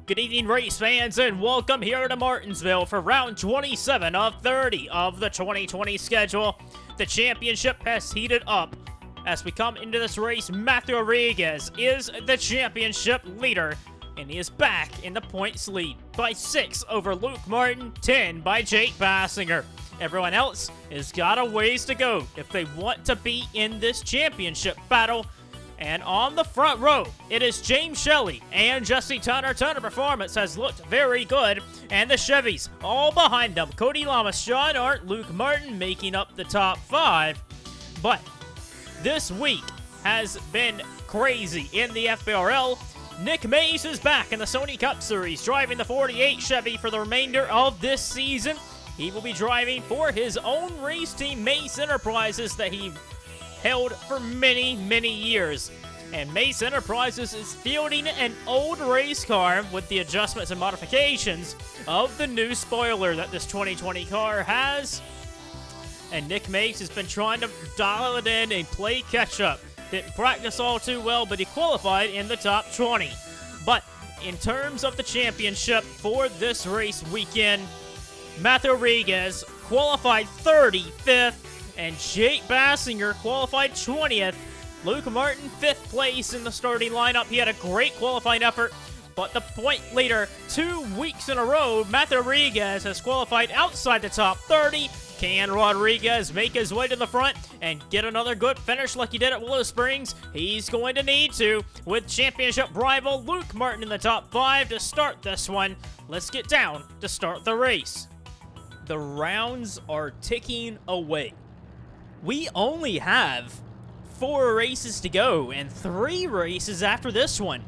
Good evening, race fans, and welcome here to Martinsville for round 27 of 30 of the 2020 schedule. The championship has heated up. As we come into this race, Matthew Rodriguez is the championship leader, and he is back in the points lead by 6 over Luke Martin, 10 by Jake Bassinger. Everyone else has got a ways to go if they want to be in this championship battle. And on the front row, it is James Shelley and Jesse Turner. Turner Performance has looked very good, and the Chevys all behind them. Cody Lamas, John Art, Luke Martin making up the top 5. But this week has been crazy in the FBRL. Nick Mays is back in the Sony Cup Series, driving the 48 Chevy for the remainder of this season. He will be driving for his own race team, Mace Enterprises, that he held for many, many years. And Mace Enterprises is fielding an old race car with the adjustments and modifications of the new spoiler that this 2020 car has. And Nick Mace has been trying to dial it in and play catch-up. Didn't practice all too well, but he qualified in the top 20. But in terms of the championship for this race weekend, Matthew Rodriguez qualified 35th, and Jake Bassinger qualified 20th. Luke Martin, 5th place in the starting lineup. He had a great qualifying effort, but the point leader 2 weeks in a row, Matthew Rodriguez, has qualified outside the top 30. Can Rodriguez make his way to the front and get another good finish like he did at Willow Springs? He's going to need to, with championship rival Luke Martin in the top 5 to start this one. Let's get down to start the race. The rounds are ticking away. We only have 4 races to go and 3 races after this one.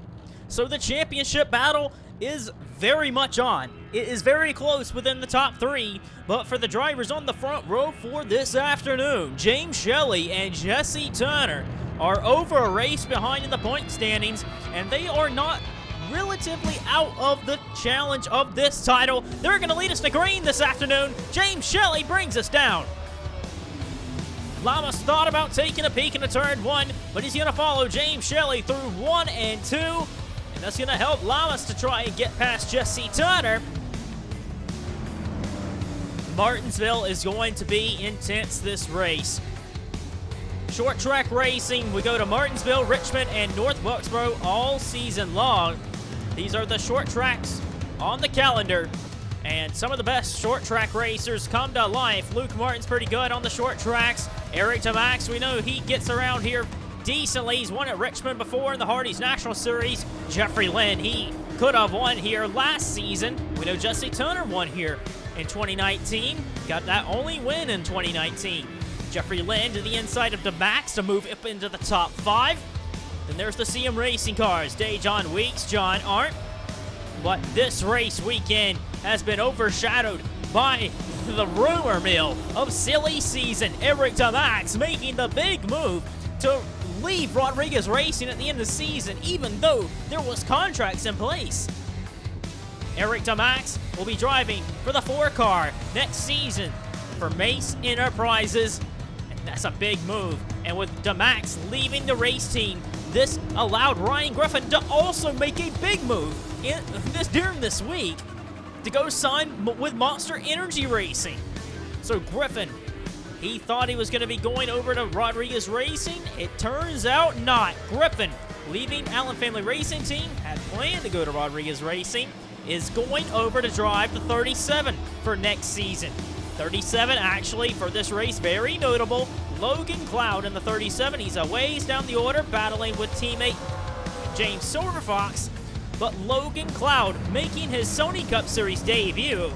So the championship battle is very much on. It is very close within the top 3, but for the drivers on the front row for this afternoon, James Shelley and Jesse Turner are over a race behind in the point standings, and they are not relatively out of the challenge of this title. They're going to lead us to green this afternoon. James Shelley brings us down. Lamas thought about taking a peek into turn 1, but he's going to follow James Shelley through 1 and 2. And that's going to help Lamas to try and get past Jesse Turner. Martinsville is going to be intense this race. Short track racing, we go to Martinsville, Richmond, and North Wilkesboro all season long. These are the short tracks on the calendar. And some of the best short track racers come to life. Luke Martin's pretty good on the short tracks. Eric Tamax, we know he gets around here decently. He's won at Richmond before in the Hardee's National Series. Jeffrey Lynn, he could have won here last season. We know Jesse Turner won here in 2019. Got that only win in 2019. Jeffrey Lynn to the inside of Tamax to move up into the top 5. Then there's the CM Racing cars. Dejon Weeks, John Arndt. But this race weekend has been overshadowed by the rumor mill of silly season. Eric Tamax making the big move to leave Rodriguez Racing at the end of the season, even though there was contracts in place. Eric Tamax will be driving for the 4 car next season for Mace Enterprises, and that's a big move. And with Tamax leaving the race team, this allowed Ryan Griffin to also make a big move during this week to go sign with Monster Energy Racing. So Griffin, he thought he was going to be going over to Rodriguez Racing. It turns out not. Griffin, leaving Allen Family Racing Team, had planned to go to Rodriguez Racing, is going over to drive the 37 for next season. 37 actually for this race, very notable. Logan Cloud in the 37. He's a ways down the order, battling with teammate James Silverfox. But Logan Cloud making his Sony Cup Series debut.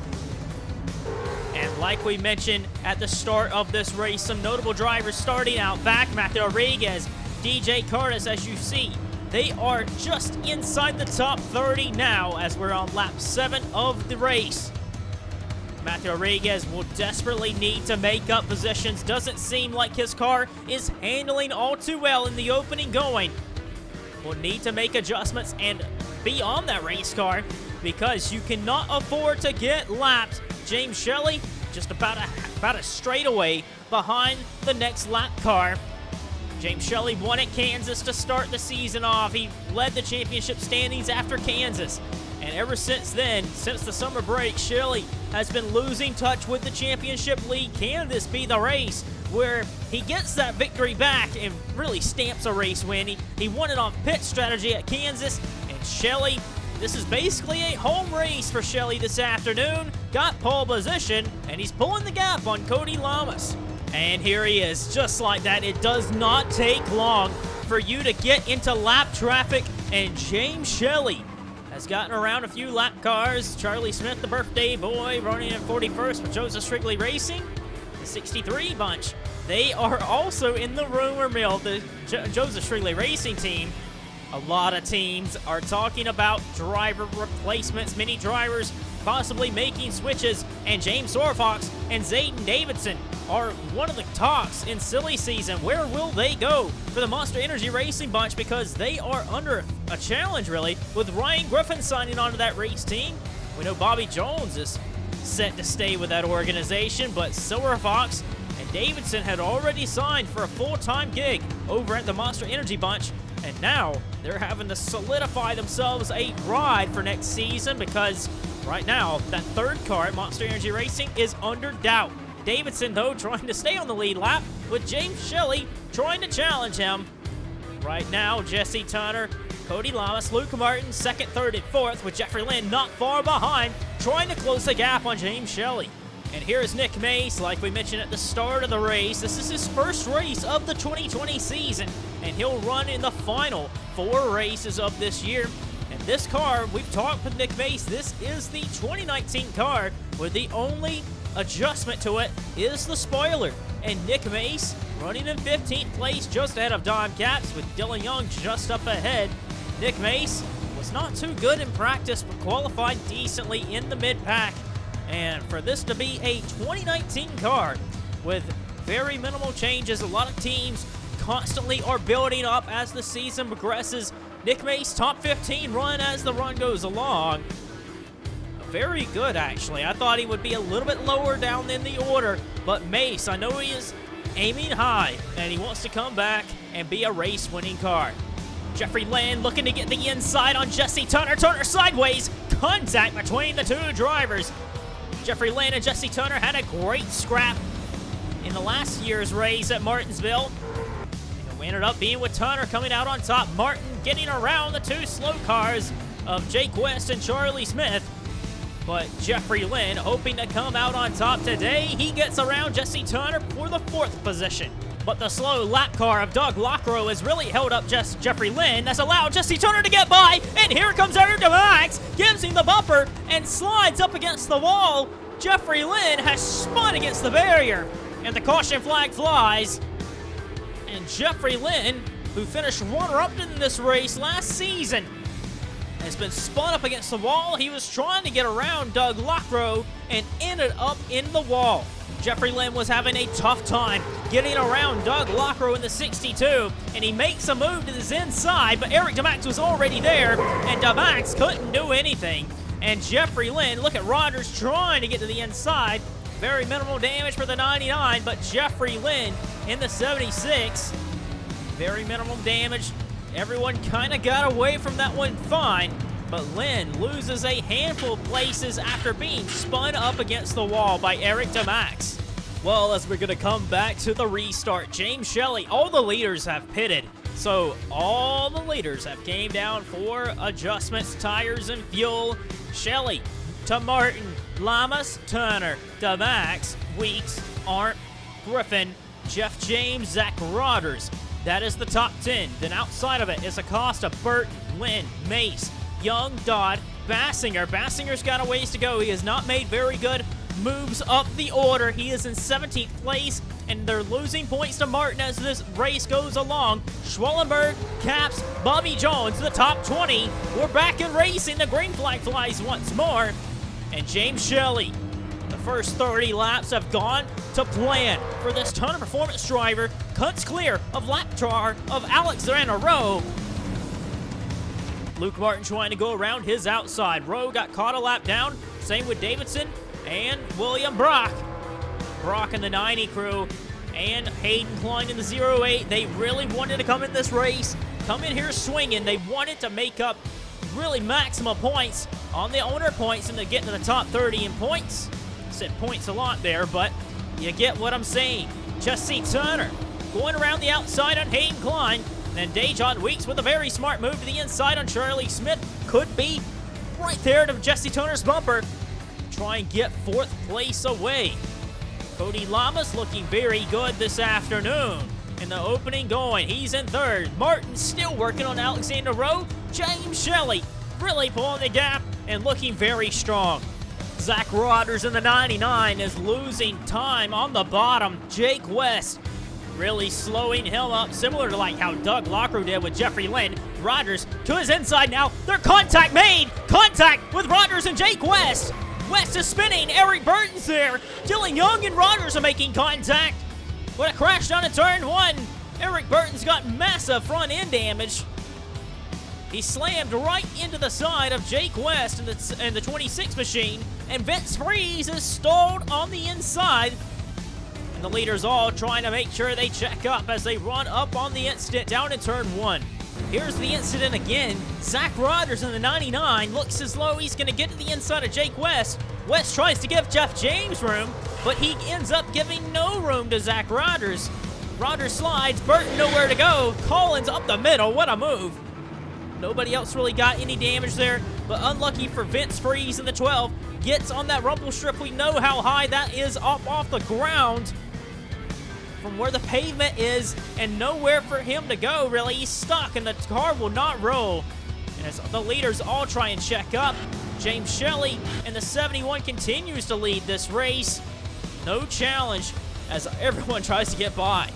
And like we mentioned at the start of this race, some notable drivers starting out back. Matthew Rodriguez, DJ Curtis, as you see, they are just inside the top 30 now as we're on lap 7 of the race. Matthew Rodriguez will desperately need to make up positions. Doesn't seem like his car is handling all too well in the opening going. Will need to make adjustments and be on that race car because you cannot afford to get lapped. James Shelley just about a straightaway behind the next lap car. James Shelley won at Kansas to start the season off. He led the championship standings after Kansas. And ever since then, since the summer break, Shelley has been losing touch with the championship lead. Can this be the race where he gets that victory back and really stamps a race win? He won it off pit strategy at Kansas, and Shelley, this is basically a home race for Shelley this afternoon. Got pole position, and he's pulling the gap on Cody Lamas. And here he is, just like that. It does not take long for you to get into lap traffic, and James Shelley has gotten around a few lap cars. Charlie Smith, the birthday boy, running in 41st with Joseph Strigley Racing. The 63 bunch, they are also in the rumor mill, the Joseph Strigley Racing team. A lot of teams are talking about driver replacements, many drivers possibly making switches, and James Sorfox and Zayden Davidson are one of the talks in silly season. Where will they go for the Monster Energy Racing bunch? Because they are under a challenge, really, with Ryan Griffin signing on to that race team. We know Bobby Jones is set to stay with that organization, but Sorfox and Davidson had already signed for a full-time gig over at the Monster Energy bunch, and now they're having to solidify themselves a ride for next season, because right now that third car at Monster Energy Racing is under doubt. Davidson, though, trying to stay on the lead lap, with James Shelley trying to challenge him. Right now, Jesse Turner, Cody Lamas, Luke Martin, second, third, and fourth, with Jeffrey Lynn not far behind, trying to close the gap on James Shelley. And here is Nick Mace, like we mentioned at the start of the race. This is his first race of the 2020 season, and he'll run in the final 4 races of this year. And this car, we've talked with Nick Mace, this is the 2019 car, where the only adjustment to it is the spoiler. And Nick Mace running in 15th place, just ahead of Don Capps, with Dylan Young just up ahead. Nick Mace was not too good in practice, but qualified decently in the mid-pack. And for this to be a 2019 car with very minimal changes, a lot of teams constantly are building up as the season progresses. Nick Mace, top 15 run as the run goes along. Very good, actually. I thought he would be a little bit lower down in the order, but Mace, I know he is aiming high, and he wants to come back and be a race-winning car. Jeffrey Lynn looking to get the inside on Jesse Turner. Turner sideways. Contact between the two drivers. Jeffrey Lynn and Jesse Turner had a great scrap in the last year's race at Martinsville. And we ended up being with Turner coming out on top. Martin getting around the two slow cars of Jake West and Charlie Smith. But Jeffrey Lynn hoping to come out on top today. He gets around Jesse Turner for the 4th position. But the slow lap car of Doug Lockrow has really held up Jeffrey Lynn. That's allowed Jesse Turner to get by. And here comes Eric DeMax. Gives him the bumper and slides up against the wall. Jeffrey Lynn has spun against the barrier. And the caution flag flies. And Jeffrey Lynn, who finished runner-up in this race last season, has been spun up against the wall. He was trying to get around Doug Lockrow and ended up in the wall. Jeffrey Lynn was having a tough time getting around Doug Lockrow in the 62, and he makes a move to his inside, but Eric DeMax was already there, and DeMax couldn't do anything. And Jeffrey Lynn, look at Rogers trying to get to the inside. Very minimal damage for the 99, but Jeffrey Lynn in the 76, very minimal damage. Everyone kind of got away from that one fine, but Lynn loses a handful of places after being spun up against the wall by Eric DeMax. Well, as we're going to come back to the restart, James Shelley, all the leaders have pitted. So all the leaders have came down for adjustments, tires, and fuel. Shelley to Martin, Lamas, Turner, DeMax, Weeks, Arndt, Griffin, Jeff James, Zach Rodgers. That is the top 10. Then outside of it is Acosta, Burton, Lynn, Mace, Young, Dodd, Bassinger. Bassinger's got a ways to go. He has not made very good moves up the order. He is in 17th place, and they're losing points to Martin as this race goes along. Schwellenberg, Capps, Bobby Jones, the top 20. We're back in racing. The green flag flies once more. And James Shelley, the first 30 laps have gone to plan for this ton of performance driver. Cuts clear of lap car of Alexander Rowe. Luke Martin trying to go around his outside. Rowe got caught a lap down. Same with Davidson and William Brock. Brock and the 90 crew and Hayden Klein in the 08. They really wanted to come in this race, come in here swinging. They wanted to make up really maximum points on the owner points and to get to the top 30 in points. Said points a lot there, but you get what I'm saying. Jesse Turner going around the outside on Hayden Klein. Then Dejon Weeks with a very smart move to the inside on Charlie Smith. Could be right there to Jesse Turner's bumper. Try and get 4th place away. Cody Lamas looking very good this afternoon. In the opening going, he's in 3rd. Martin still working on Alexander Rowe. James Shelley really pulling the gap and looking very strong. Zach Rodgers in the 99 is losing time on the bottom. Jake West really slowing him up, similar to like how Doug Lockrow did with Jeffrey Lynn. Rodgers to his inside now. Their contact made. Contact with Rodgers and Jake West. West is spinning. Eric Burton's there. Dylan Young and Rodgers are making contact. When it crashed down in turn 1, Eric Burton's got massive front end damage. He slammed right into the side of Jake West in the 26 machine, and Vince Freeze is stalled on the inside. And the leaders all trying to make sure they check up as they run up on the incident down in turn 1. Here's the incident again. Zach Rodgers in the 99 looks as though he's going to get to the inside of Jake West. West tries to give Jeff James room, but he ends up giving no room to Zach Rodgers. Rodgers slides, Burton nowhere to go. Collins up the middle, what a move. Nobody else really got any damage there, but unlucky for Vince Freeze in the 12. Gets on that rumble strip. We know how high that is up off the ground from where the pavement is, and nowhere for him to go, really. He's stuck, and the car will not roll. And as the leaders all try and check up, James Shelley in the 71 continues to lead this race. No challenge as everyone tries to get by.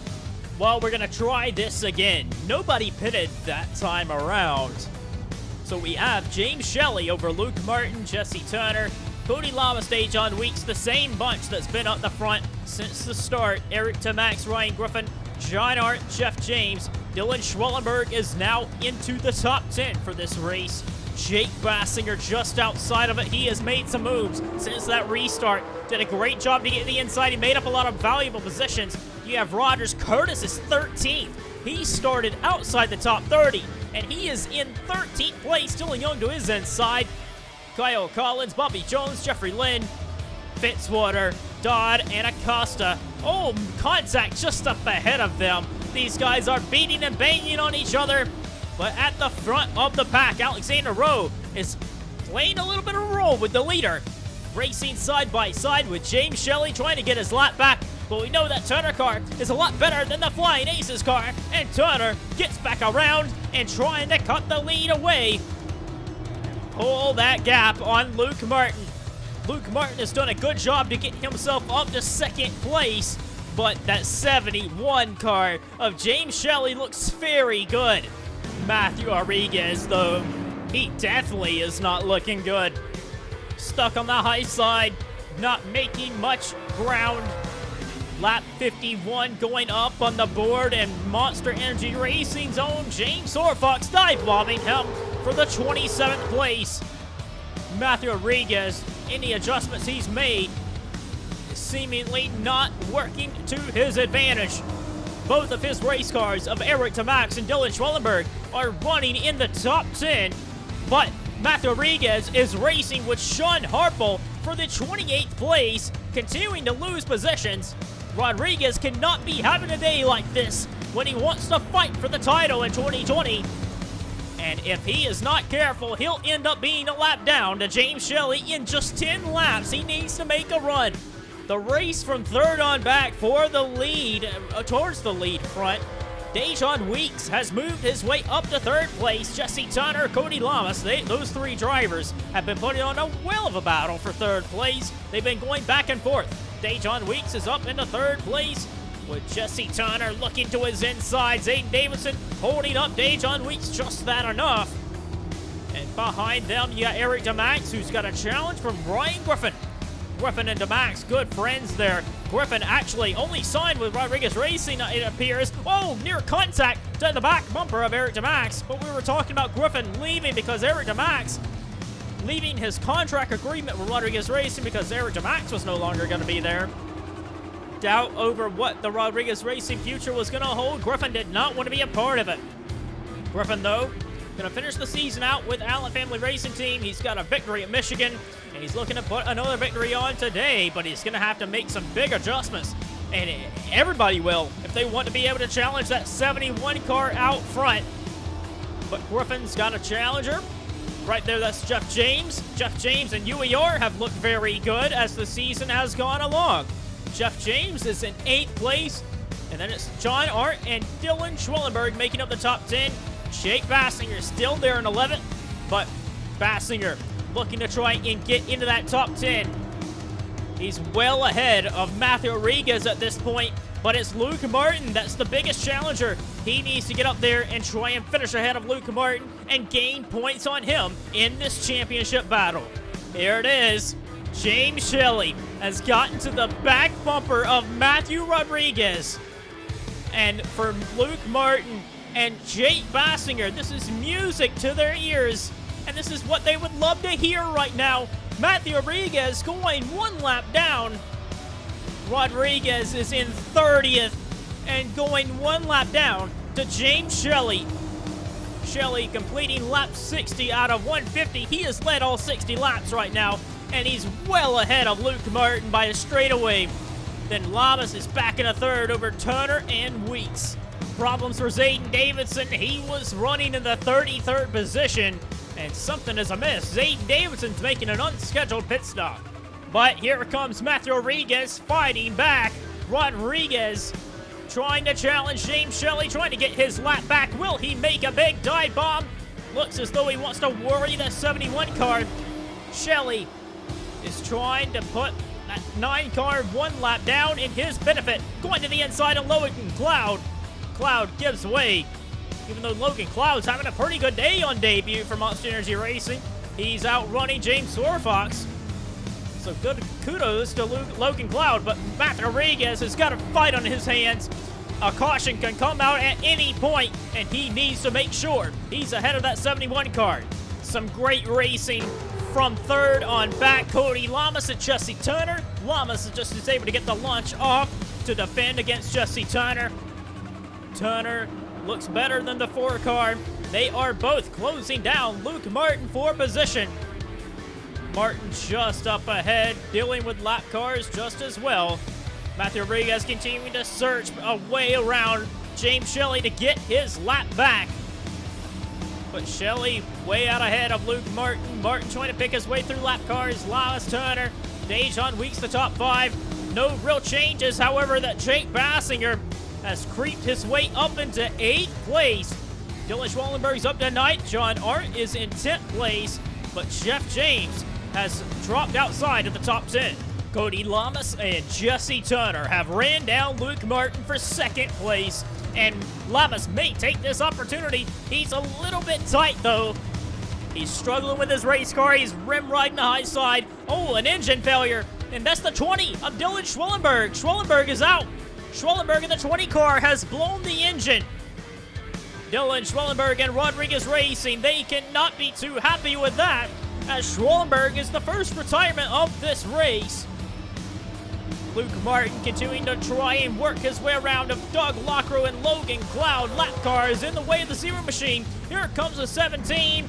Well, we're going to try this again. Nobody pitted that time around. So we have James Shelley over Luke Martin, Jesse Turner, Cody Lamas, Dejon Weeks, the same bunch that's been up the front since the start. Eric Tamax, Ryan Griffin, John Art, Jeff James. Dylan Schwellenberg is now into the top 10 for this race. Jake Bassinger just outside of it. He has made some moves since that restart. Did a great job to get to the inside. He made up a lot of valuable positions. You have Rodgers. Curtis is 13th. He started outside the top 30, and he is in 13th place. Dylan Young to his inside. Kyle Collins, Bobby Jones, Jeffrey Lynn, Fitzwater, Dodd, and Acosta. Oh, contact just up ahead of them. These guys are beating and banging on each other. But at the front of the pack, Alexander Rowe is playing a little bit of a role with the leader. Racing side by side with James Shelley trying to get his lap back. But we know that Turner car is a lot better than the Flying Aces car. And Turner gets back around and trying to cut the lead away. Pull that gap on Luke Martin. Luke Martin has done a good job to get himself up to 2nd place. But that 71 car of James Shelley looks very good. Matthew Rodriguez, though, he definitely is not looking good. Stuck on the high side, not making much ground. Lap 51 going up on the board, and Monster Energy Racing's own James Orfox dive-bombing him for the 27th place. Matthew Rodriguez, any adjustments he's made, seemingly not working to his advantage. Both of his race cars of Eric Tamax and Dylan Schwellenberg are running in the top 10, but Matthew Rodriguez is racing with Sean Harple for the 28th place, continuing to lose positions. Rodriguez cannot be having a day like this when he wants to fight for the title in 2020. And if he is not careful, he'll end up being a lap down to James Shelley in just 10 laps. He needs to make a run. The race from 3rd on back for the lead, towards the lead front. Dejon Weeks has moved his way up to 3rd place. Jesse Turner, Cody Lamas, those 3 drivers have been putting on a well of a battle for 3rd place. They've been going back and forth. Dejon Weeks is up into 3rd place with Jesse Turner looking to his inside. Zayden Davidson holding up Dejon Weeks just that enough. And behind them, you got Eric Demax, who's got a challenge from Ryan Griffin. Griffin and Demax, good friends there. Griffin actually only signed with Rodriguez Racing, it appears. Oh, near contact to the back bumper of Eric Demax. But we were talking about Griffin leaving because Eric Demax leaving his contract agreement with Rodriguez Racing because Eric Demax was no longer going to be there. Doubt over what the Rodriguez Racing future was going to hold. Griffin did not want to be a part of it. Griffin, though, Going to finish the season out with Allen Family Racing Team. He's got a victory at Michigan, and he's looking to put another victory on today, but he's going to have to make some big adjustments. And everybody will if they want to be able to challenge that 71 car out front. But Griffin's got a challenger. Right there, that's Jeff James. Jeff James and UER have looked very good as the season has gone along. Jeff James is in 8th place. And then it's John Arndt and Dylan Schwellenberg making up the top 10. Jake Bassinger still there in 11th. But Bassinger looking to try and get into that top 10. He's well ahead of Matthew Rodriguez at this point. But it's Luke Martin that's the biggest challenger. He needs to get up there and try and finish ahead of Luke Martin and gain points on him in this championship battle. Here it is. James Shelley has gotten to the back bumper of Matthew Rodriguez. And for Luke Martin and Jake Bassinger, this is music to their ears. And this is what they would love to hear right now. Matthew Rodriguez going one lap down. Rodriguez is in 30th and going one lap down to James Shelley. Shelley completing lap 60 out of 150. He has led all 60 laps right now, and he's well ahead of Luke Martin by a straightaway. Then Lamas is back in a third over Turner and Weeks. Problems for Zayden Davidson. He was running in the 33rd position, and something is amiss. Zayden Davidson's making an unscheduled pit stop. But here comes Matthew Rodriguez fighting back. Rodriguez trying to challenge James Shelley, trying to get his lap back. Will he make a big dive bomb? Looks as though he wants to worry that 71 car. Shelley is trying to put that 9 car one lap down in his benefit. Going to the inside of Logan Cloud. Cloud gives way. Even though Logan Cloud's having a pretty good day on debut for Monster Energy Racing. He's outrunning James Sorfox. So good kudos to Logan Cloud, but Matthew Rodriguez has got a fight on his hands. A caution can come out at any point, and he needs to make sure he's ahead of that 71 car. Some great racing from third on back. Cody Lamas and Jesse Turner. Lamas is able to get the launch off to defend against Jesse Turner. Turner looks better than the 4 car. They are both closing down Luke Martin for position. Martin just up ahead, dealing with lap cars just as well. Matthew Rodriguez continuing to search a way around James Shelley to get his lap back. But Shelley way out ahead of Luke Martin. Martin trying to pick his way through lap cars. Lawless Turner, Dejon Weeks the top 5. No real changes, however, that Jake Bassinger has creeped his way up into 8th place. Dylan Schwellenberg's up to 9th. John Arndt is in 10th place, but Jeff James has dropped outside of the top 10. Cody Lamas and Jesse Turner have ran down Luke Martin for 2nd place, and Lamas may take this opportunity. He's a little bit tight, though. He's struggling with his race car. He's rim riding the high side. Oh, an engine failure, and that's the 20 of Dylan Schwellenberg. Schwellenberg is out. Schwellenberg in the 20 car has blown the engine. Dylan Schwellenberg and Rodriguez Racing, they cannot be too happy with that, as Schwellenberg is the first retirement of this race. Luke Martin continuing to try and work his way around of Doug Lockrow and Logan Cloud. Lap cars in the way of the Zero Machine. Here comes the 17.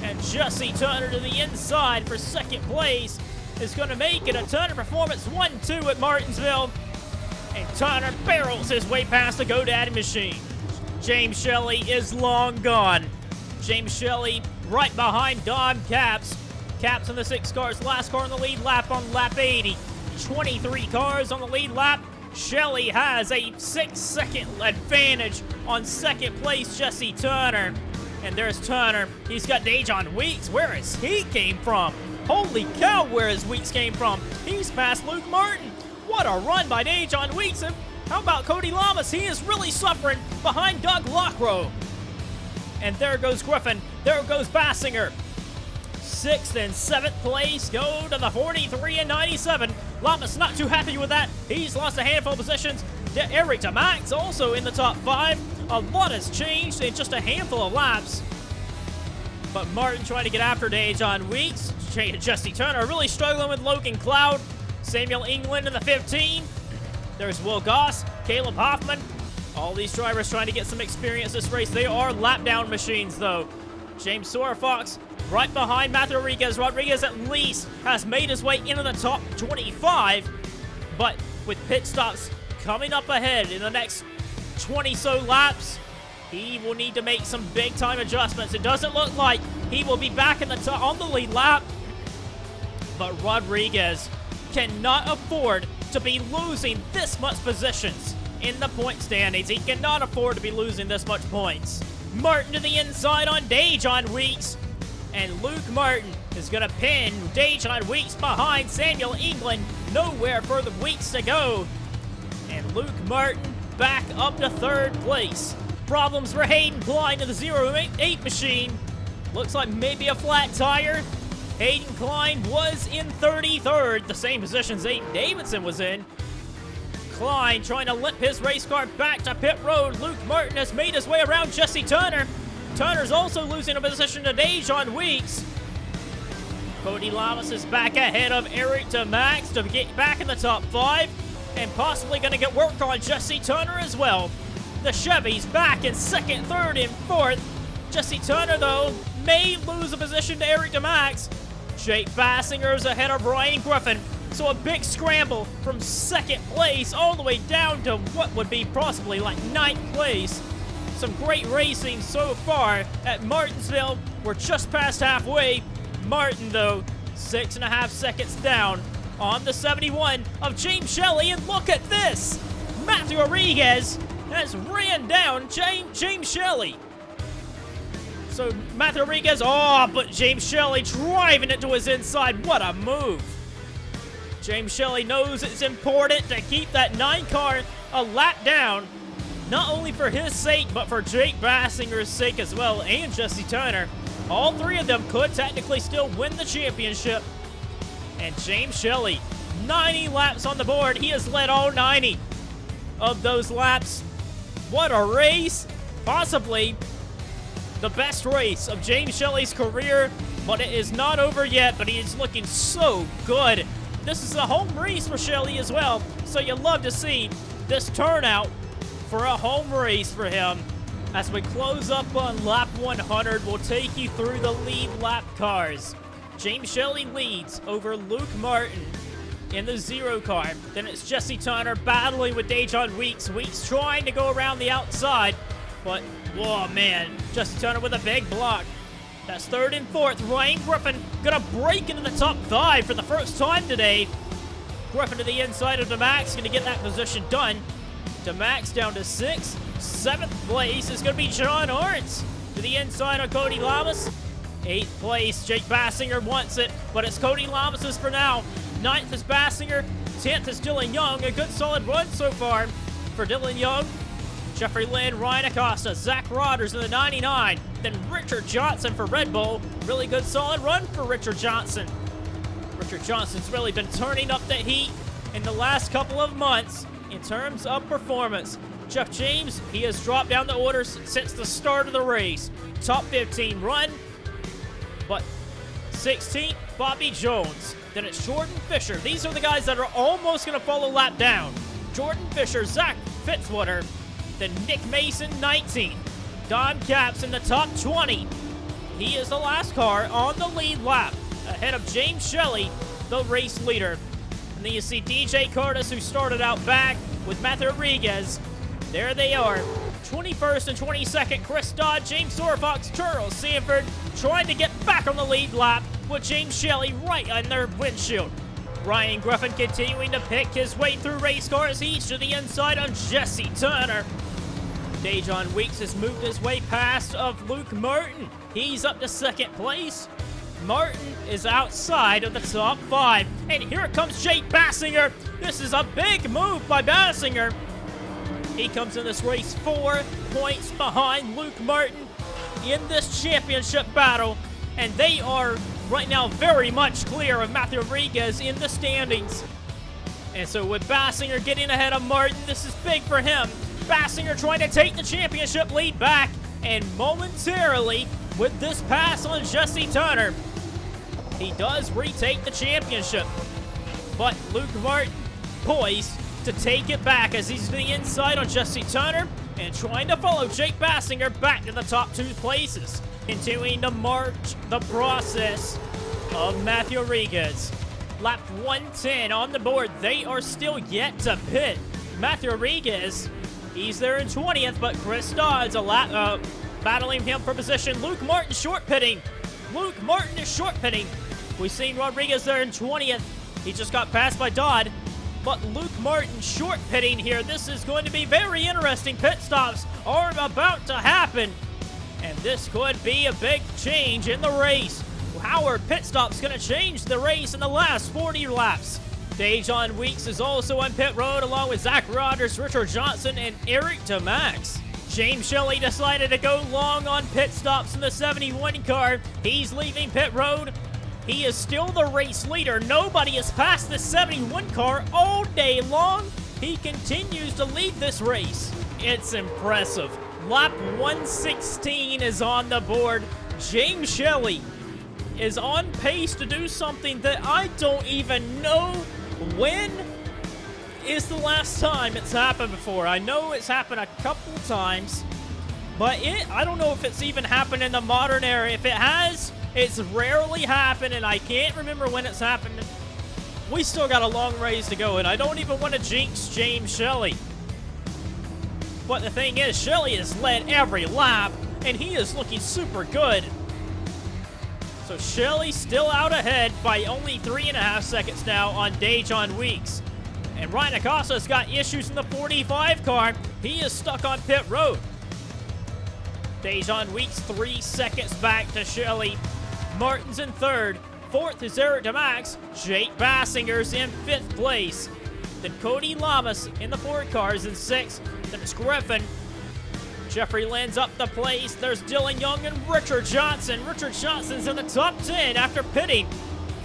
And Jesse Turner to the inside for 2nd place is going to make it a Turner Performance 1-2 at Martinsville. And Turner barrels his way past the GoDaddy machine. James Shelley is long gone. James Shelley right behind Dom Caps. Caps in the 6 cars, last car on the lead lap on lap 80. 23 cars on the lead lap. Shelley has a 6-second advantage on 2nd place, Jesse Turner. And there's Turner. He's got Dejon Weeks. Where has he came from? Holy cow, where his Weeks came from? He's past Luke Martin. What a run by Dejon Weeks. And how about Cody Lamas? He is really suffering behind Doug Lockrow. And there goes Griffin. There goes Bassinger. 6th and 7th place go to the 43 and 97. Lamas not too happy with that. He's lost a handful of positions. Eric DeMax also in the top 5. A lot has changed in just a handful of laps. But Martin trying to get after Dejon Weeks. Jesse Turner really struggling with Logan Cloud. Samuel England in the 15. There's Will Goss, Caleb Hoffman. All these drivers trying to get some experience this race. They are lap down machines, though. James Fox right behind Matthew Rodriguez. Rodriguez at least has made his way into the top 25, but with pit stops coming up ahead in the next 20 so laps, he will need to make some big time adjustments. It doesn't look like he will be back in the top on the lead lap, but Rodriguez cannot afford to be losing this much positions in the point standings. He cannot afford to be losing this much points. Martin to the inside on Dejon Weeks, and Luke Martin is going to pin Dejon Weeks behind Samuel England. Nowhere for the Weeks to go, and Luke Martin back up to third place. Problems for Hayden Klein in the 08 machine. Looks like maybe a flat tire. Hayden Klein was in 33rd, the same position Zayden Davidson was in. Klein trying to limp his race car back to pit road. Luke Martin has made his way around Jesse Turner. Turner's also losing a position to Dejon Weeks. Cody Lamas is back ahead of Eric DeMax to get back in the top 5, and possibly going to get work on Jesse Turner as well. The Chevy's back in 2nd, 3rd, and 4th. Jesse Turner, though, may lose a position to Eric DeMax. Jake Bassinger's ahead of Ryan Griffin. So a big scramble from 2nd place all the way down to what would be possibly like 9th place. Some great racing so far at Martinsville. We're just past halfway. Martin, though, 6.5 seconds down on the 71 of James Shelley. And look at this! Matthew Rodriguez has ran down James Shelley. So Matthew Rodriguez, but James Shelley driving it to his inside. What a move. James Shelley knows it's important to keep that 9 car a lap down, not only for his sake, but for Jake Bassinger's sake as well, and Jesse Turner. All 3 of them could technically still win the championship. And James Shelley, 90 laps on the board. He has led all 90 of those laps. What a race. Possibly the best race of James Shelley's career, but it is not over yet, but he is looking so good. This is a home race for Shelley as well, so you love to see this turnout for a home race for him. As we close up on lap 100, we'll take you through the lead lap cars. James Shelley leads over Luke Martin in the 0 car. Then it's Jesse Turner battling with Dejon Weeks. Weeks trying to go around the outside, but, whoa, man, Jesse Turner with a big block. That's 3rd and 4th. Ryan Griffin gonna break into the top 5 for the first time today. Griffin to the inside of DeMax, gonna get that position done. DeMax down to 6th. 7th place is gonna be John Arntz to the inside of Cody Lamas. 8th place, Jake Bassinger wants it, but it's Cody Lamas's for now. 9th is Bassinger. 10th is Dylan Young. A good solid run so far for Dylan Young. Jeffrey Lynn, Ryan Acosta, Zach Rodgers in the 99. Then Richard Johnson for Red Bull. Really good solid run for Richard Johnson. Richard Johnson's really been turning up the heat in the last couple of months in terms of performance. Jeff James, he has dropped down the orders since the start of the race. Top 15 run, but 16th, Bobby Jones. Then it's Jordan Fisher. These are the guys that are almost going to follow lap down. Jordan Fisher, Zach Fitzwater, then Nick Mason, 19. Don Capps in the top 20. He is the last car on the lead lap, ahead of James Shelley, the race leader. And then you see DJ Curtis, who started out back with Matthew Rodriguez. There they are. 21st and 22nd, Chris Dodd, James Fox, Charles Sanford, trying to get back on the lead lap with James Shelley right on their windshield. Ryan Griffin continuing to pick his way through race cars. He's to the inside on Jesse Turner. Dejon Weeks has moved his way past of Luke Martin. He's up to 2nd place. Martin is outside of the top 5. And here comes Jake Bassinger. This is a big move by Bassinger. He comes in this race 4 points behind Luke Martin in this championship battle. And they are right now very much clear of Matthew Rodriguez in the standings. And so with Bassinger getting ahead of Martin, this is big for him. Bassinger trying to take the championship lead back, and momentarily, with this pass on Jesse Turner, he does retake the championship. But Luke Martin poised to take it back as he's to the inside on Jesse Turner and trying to follow Jake Bassinger back to the top 2 places. Continuing to march the process of Matthew Rodriguez. Lap 110 on the board. They are still yet to pit. Matthew Rodriguez, he's there in 20th, but Chris Dodd's battling him for position. Luke Martin short pitting. Luke Martin is short pitting. We've seen Rodriguez there in 20th. He just got passed by Dodd. But Luke Martin short pitting here. This is going to be very interesting. Pit stops are about to happen. And this could be a big change in the race. How are pit stops going to change the race in the last 40 laps? Dejon Weeks is also on pit road along with Zach Rogers, Richard Johnson, and Eric DeMax. James Shelley decided to go long on pit stops in the 71 car. He's leaving pit road. He is still the race leader. Nobody has passed the 71 car all day long. He continues to lead this race. It's impressive. Lap 116 is on the board. James Shelley is on pace to do something that I don't even know when is the last time it's happened before. I know it's happened a couple times, but I don't know if it's even happened in the modern era. If it has, it's rarely happened, and I can't remember when it's happened. We still got a long race to go, and I don't even want to jinx James Shelley. But the thing is, Shelley has led every lap, and he is looking super good. So Shelley's still out ahead by only 3.5 seconds now on Dejon Weeks. And Ryan Acosta's got issues in the 45 car. He is stuck on pit road. Dejon Weeks 3 seconds back to Shelley. Martin's in third. Fourth is Eric DeMax. Jake Bassinger's in 5th place. Then Cody Lamas in the 4 cars in 6th. Then it's Griffin. Jeffrey Lynn's up the place. There's Dylan Young and Richard Johnson. Richard Johnson's in the top 10 after pitting.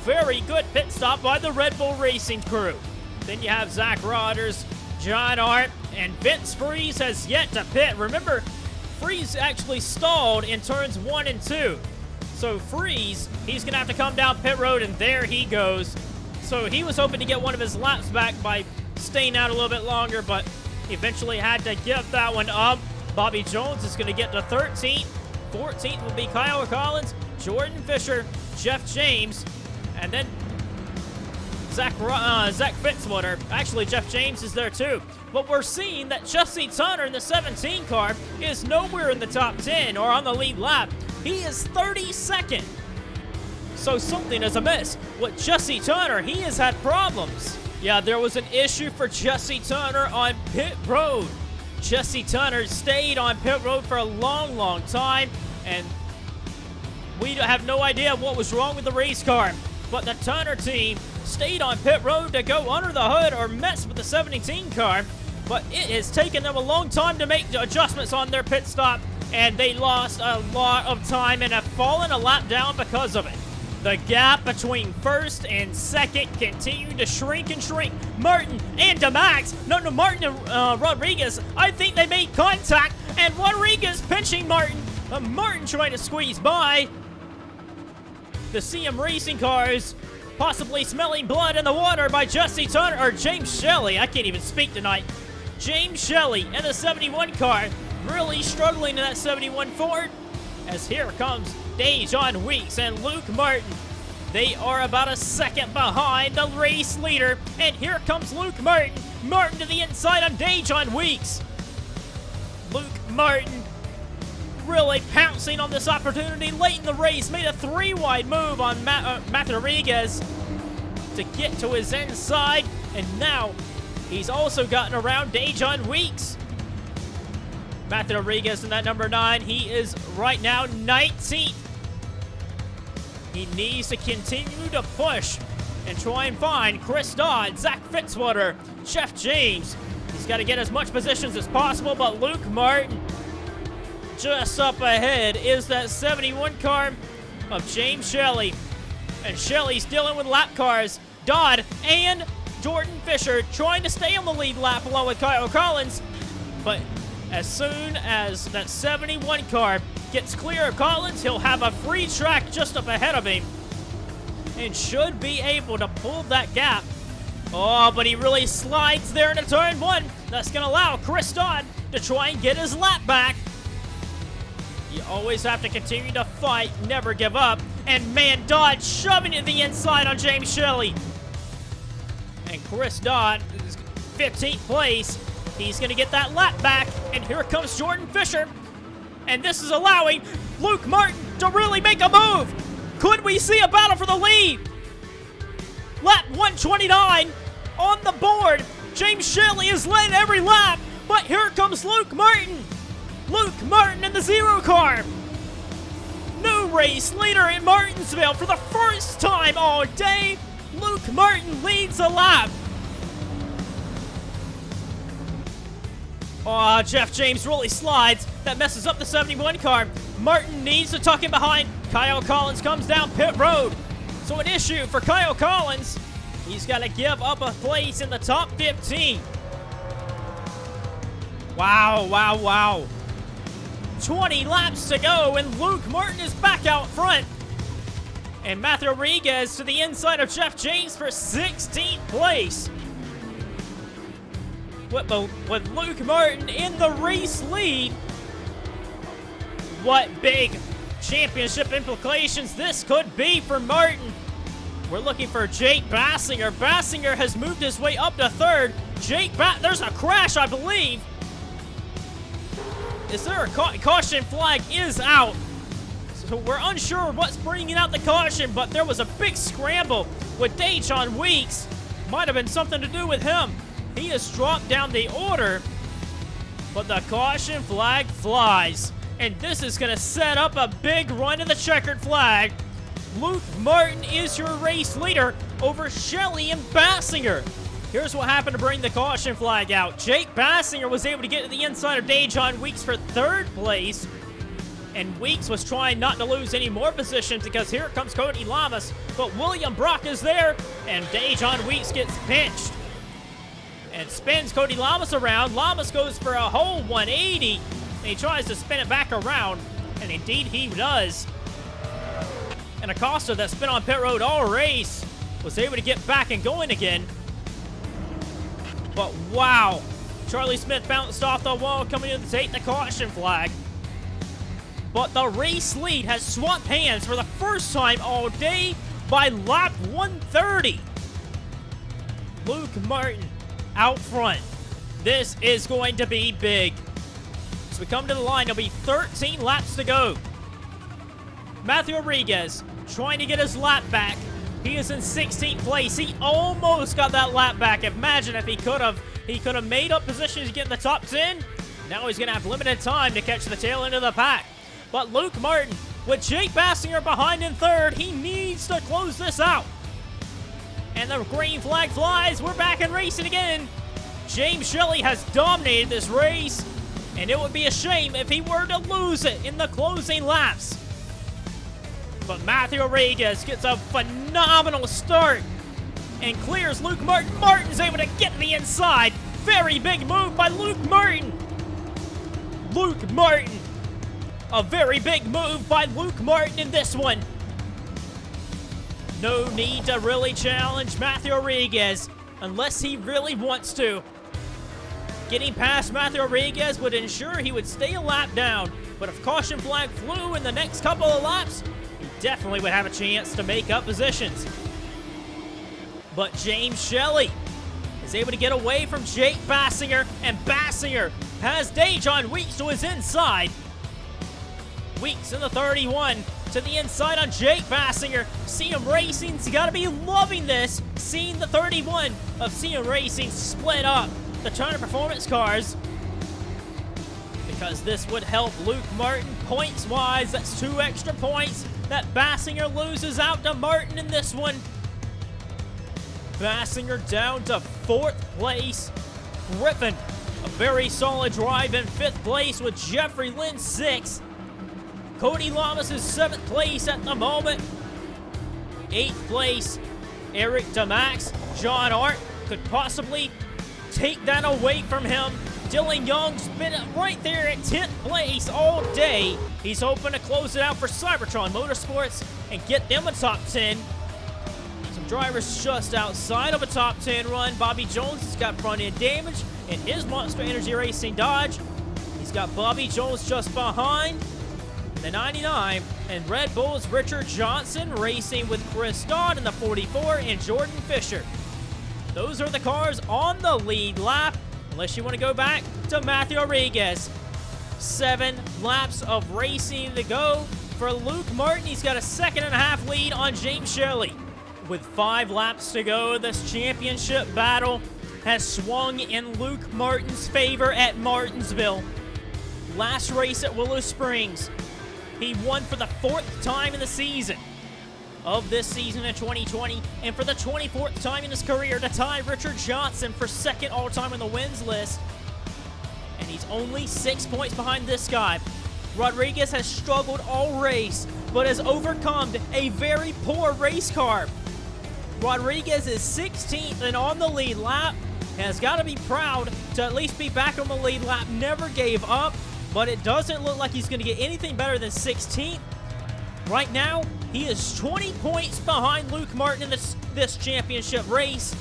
Very good pit stop by the Red Bull Racing crew. Then you have Zach Rogers, John Hart, and Vince Freeze has yet to pit. Remember, Freeze actually stalled in turns 1 and 2. So Freeze, he's going to have to come down pit road, and there he goes. So he was hoping to get one of his laps back by staying out a little bit longer, but eventually had to give that one up. Bobby Jones is going to get to 13th. 14th will be Kyle Collins, Jordan Fisher, Jeff James, and then Zach Fitzwater. Actually, Jeff James is there too. But we're seeing that Jesse Tunner in the 17 car is nowhere in the top 10 or on the lead lap. He is 32nd. So something is amiss with Jesse Tunner. He has had problems. Yeah, there was an issue for Jesse Tunner on pit road. Jesse Tunner stayed on pit road for a long, long time, and we have no idea what was wrong with the race car. But the Tunner team stayed on pit road to go under the hood or mess with the 17 car, but it has taken them a long time to make adjustments on their pit stop, and they lost a lot of time and have fallen a lap down because of it. The gap between first and second continued to shrink and shrink. Martin and DeMax, Martin and Rodriguez, I think they made contact, and Rodriguez pinching Martin. Martin trying to squeeze by. The CM Racing cars possibly smelling blood in the water by Jesse Tunner, or James Shelley. I can't even speak tonight. James Shelley in the 71 car, really struggling in that 71 Ford. As here comes Dejon Weeks and Luke Martin. They are about a second behind the race leader. And here comes Luke Martin. Martin to the inside on Dejon Weeks. Luke Martin really pouncing on this opportunity late in the race. Made a 3-wide move on Matthew Rodriguez to get to his inside. And now he's also gotten around Dejon Weeks. Matthew Rodriguez in that number 9. He is right now 19th. He needs to continue to push and try and find Chris Dodd, Zach Fitzwater, Jeff James. He's got to get as much positions as possible, but Luke Martin just up ahead is that 71 car of James Shelley. And Shelley's dealing with lap cars. Dodd and Jordan Fisher trying to stay on the lead lap along with Kyle Collins, but as soon as that 71 car gets clear of Collins, he'll have a free track just up ahead of him and should be able to pull that gap. Oh, but he really slides there into turn 1. That's going to allow Chris Dodd to try and get his lap back. always have to continue to fight, never give up. And man, Dodd shoving it to the inside on James Shelley. And Chris Dodd is 15th place. He's going to get that lap back. And here comes Jordan Fisher. And this is allowing Luke Martin to really make a move. Could we see a battle for the lead? Lap 129 on the board. James Shelley is led every lap. But here comes Luke Martin. Luke Martin in the 0 car. New race leader in Martinsville for the first time all day. Luke Martin leads the lap. Oh, Jeff James really slides. That messes up the 71 car. Martin needs to tuck in behind. Kyle Collins comes down pit road. So an issue for Kyle Collins. He's got to give up a place in the top 15. Wow, wow, wow. 20 laps to go, and Luke Martin is back out front. And Matthew Rodriguez to the inside of Jeff James for 16th place. With Luke Martin in the race lead. What big championship implications this could be for Martin. We're looking for Jake Bassinger. Bassinger has moved his way up to 3rd. There's a crash, I believe. Is there a caution flag is out? So we're unsure what's bringing out the caution, but there was a big scramble with Dejon Weeks. Might have been something to do with him. He has dropped down the order, but the caution flag flies. And this is going to set up a big run to the checkered flag. Luke Martin is your race leader over Shelley and Bassinger. Here's what happened to bring the caution flag out. Jake Bassinger was able to get to the inside of Dejon Weeks for 3rd place. And Weeks was trying not to lose any more positions because here comes Cody Lamas. But William Brock is there, and Dejon Weeks gets pinched. And spins Cody Lamas around. Lamas goes for a whole 180. And he tries to spin it back around. And indeed he does. And Acosta, that's been on pit road all race, was able to get back and going again. But wow, Charlie Smith bounced off the wall coming in to take the caution flag. But the race lead has swapped hands for the first time all day by lap 130. Luke Martin out front. This is going to be big. As we come to the line, there'll be 13 laps to go. Matthew Rodriguez trying to get his lap back. He is in 16th place. He almost got that lap back. Imagine if he could have. He could have made up positions to get in the top 10. Now he's going to have limited time to catch the tail end of the pack. But Luke Martin, with Jake Bassinger behind in 3rd, he needs to close this out. And the green flag flies. We're back in racing again. James Shelley has dominated this race, and it would be a shame if he were to lose it in the closing laps. But Matthew Rodriguez gets a phenomenal start and clears Luke Martin. Martin's able to get to the inside. Very big move by Luke Martin. Luke Martin. A very big move by Luke Martin in this one. No need to really challenge Matthew Rodriguez unless he really wants to. Getting past Matthew Rodriguez would ensure he would stay a lap down. But if caution flag flew in the next couple of laps, he definitely would have a chance to make up positions. But James Shelley is able to get away from Jake Bassinger, and Bassinger has Dejon Weeks to his inside. Weeks in the 31 to the inside on Jake Bassinger. CM Racing's got to be loving this, seeing the 31 of CM Racing split up the Turner Performance cars, because this would help Luke Martin points-wise. That's 2 extra points that Bassinger loses out to Martin in this one. Bassinger down to 4th place. Griffin, a very solid drive in 5th place with Jeffrey Lynn 6th. Cody Lamas is 7th place at the moment. 8th place, Eric DeMax. John Art could possibly take that away from him. Dylan Young's been right there at 10th place all day. He's hoping to close it out for Cybertron Motorsports and get them a top 10. Some drivers just outside of a top 10 run. Bobby Jones has got front end damage in his Monster Energy Racing Dodge. He's got Bobby Jones just behind. the 99, and Red Bull's Richard Johnson racing with Chris Dodd in the 44 and Jordan Fisher. Those are the cars on the lead lap, unless you want to go back to Matthew Rodriguez. 7 laps of racing to go for Luke Martin. He's got a 2.5 lead on James Shelley. With 5 laps to go, this championship battle has swung in Luke Martin's favor at Martinsville. Last race at Willow Springs, he won for the 4th time in the season of this season in 2020, and for the 24th time in his career to tie Richard Johnson for 2nd all-time on the wins list. And he's only 6 points behind this guy. Rodriguez has struggled all race, but has overcome a very poor race car. Rodriguez is 16th and on the lead lap. Has got to be proud to at least be back on the lead lap. Never gave up, but it doesn't look like he's going to get anything better than 16th. Right now, he is 20 points behind Luke Martin in this championship race.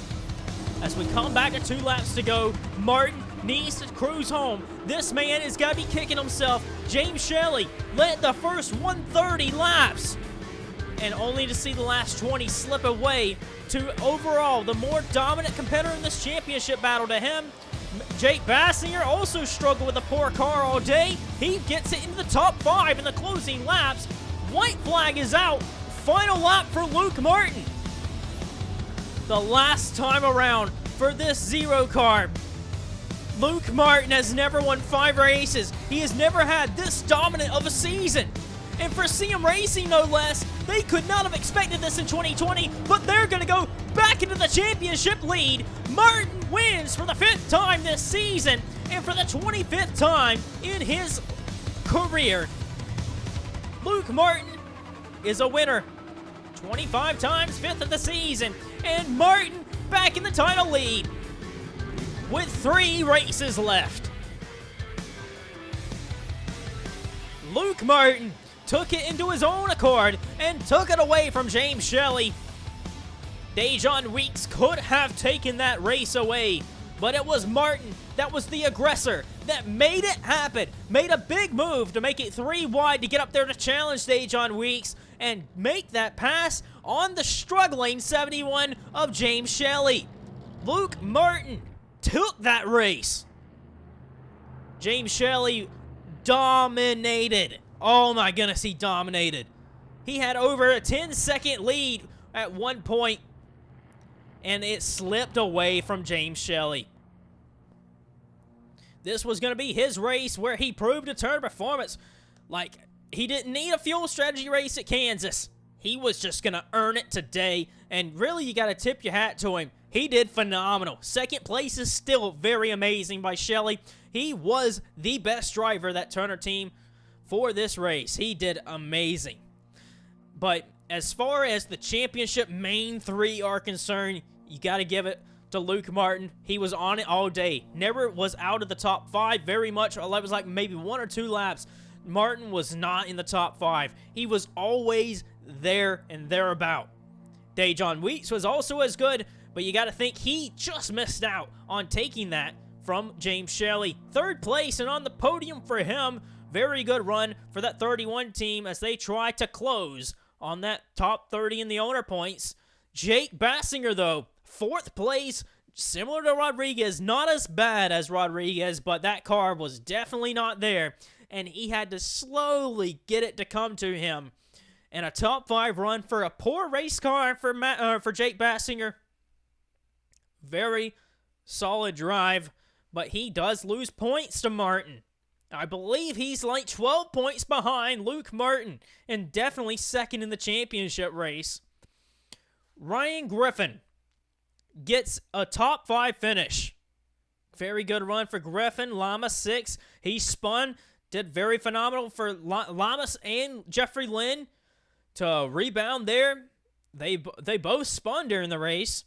As we come back to 2 laps to go, Martin needs to cruise home. This man has got to be kicking himself. James Shelley led the first 130 laps, and only to see the last 20 slip away to overall the more dominant competitor in this championship battle to him. Jake Bassinger also struggled with a poor car all day. He gets it into the top 5 in the closing laps. White flag is out. Final lap for Luke Martin. The last time around for this 0 car. Luke Martin has never won 5 races. He has never had this dominant of a season. And for CM Racing, no less, they could not have expected this in 2020, but they're going to go back into the championship lead. Martin wins for the 5th time this season, and for the 25th time in his career. Luke Martin is a winner. 25 times, 5th of the season, and Martin back in the title lead with 3 races left. Luke Martin took it into his own accord and took it away from James Shelley. Dejon Weeks could have taken that race away, but it was Martin that was the aggressor that made it happen, made a big move to make it 3 wide to get up there to challenge Dejon Weeks and make that pass on the struggling 71 of James Shelley. Luke Martin took that race. James Shelley dominated. Oh my goodness, he dominated. He had over a 10-second lead at one point, and it slipped away from James Shelley. This was going to be his race where he proved a turn performance. Like, he didn't need a fuel strategy race at Kansas. He was just going to earn it today, and really, you got to tip your hat to him. He did phenomenal. 2nd place is still very amazing by Shelley. He was the best driver, that Turner team, for this race. He did amazing. But as far as the championship main 3 are concerned, you got to give it to Luke Martin. He was on it all day. Never was out of the top 5 very much. It was like maybe 1 or 2 laps. Martin was not in the top 5. He was always there and thereabout. Dejon Weeks was also as good, but you got to think he just missed out on taking that from James Shelley. 3rd place and on the podium for him. Very good run for that 31 team as they try to close on that top 30 in the owner points. Jake Bassinger, though, 4th place, similar to Rodriguez. Not as bad as Rodriguez, but that car was definitely not there, and he had to slowly get it to come to him. And a top 5 run for a poor race car for Jake Bassinger. Very solid drive, but he does lose points to Martin. I believe he's like 12 points behind Luke Martin and definitely 2nd in the championship race. Ryan Griffin gets a top 5 finish. Very good run for Griffin. Lama 6. He spun. Did very phenomenal for Lamas and Jeffrey Lynn to rebound there. They both spun during the race.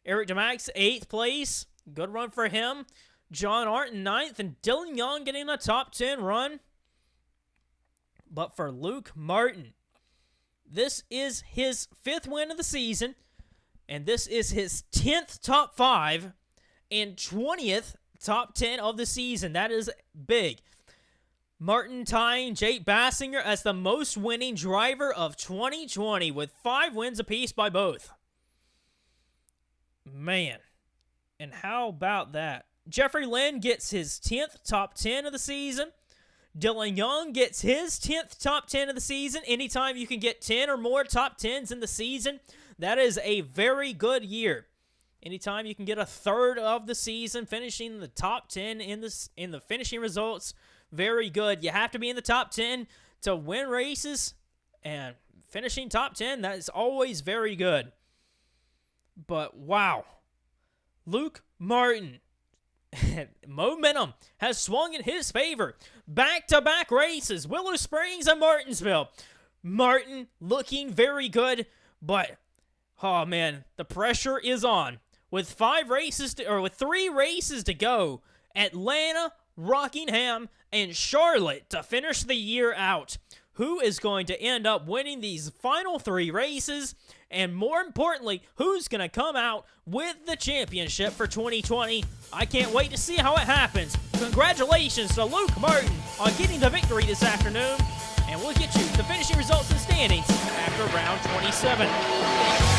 Eric DeMax, 8th place. Good run for him. John Arnton, 9th, and Dylan Young getting a top 10 run. But for Luke Martin, this is his 5th win of the season, and this is his 10th top 5 and 20th top 10 of the season. That is big. Martin tying Jake Bassinger as the most winning driver of 2020 with 5 wins apiece by both. Man, and how about that? Jeffrey Lynn gets his 10th top 10 of the season. Dylan Young gets his 10th top 10 of the season. Anytime you can get 10 or more top 10s in the season, that is a very good year. Anytime you can get a third of the season finishing the top 10 in the finishing results, very good. You have to be in the top 10 to win races, and finishing top 10, that is always very good. But wow, Luke Martin, momentum has swung in his favor. Back-to-back races, Willow Springs and Martinsville. Martin looking very good, but oh man, the pressure is on. With 3 races to go, Atlanta, Rockingham, and Charlotte to finish the year out. Who is going to end up winning these final 3 races? And more importantly, who's going to come out with the championship for 2020? I can't wait to see how it happens. Congratulations to Luke Martin on getting the victory this afternoon. And we'll get you the finishing results and standings after round 27.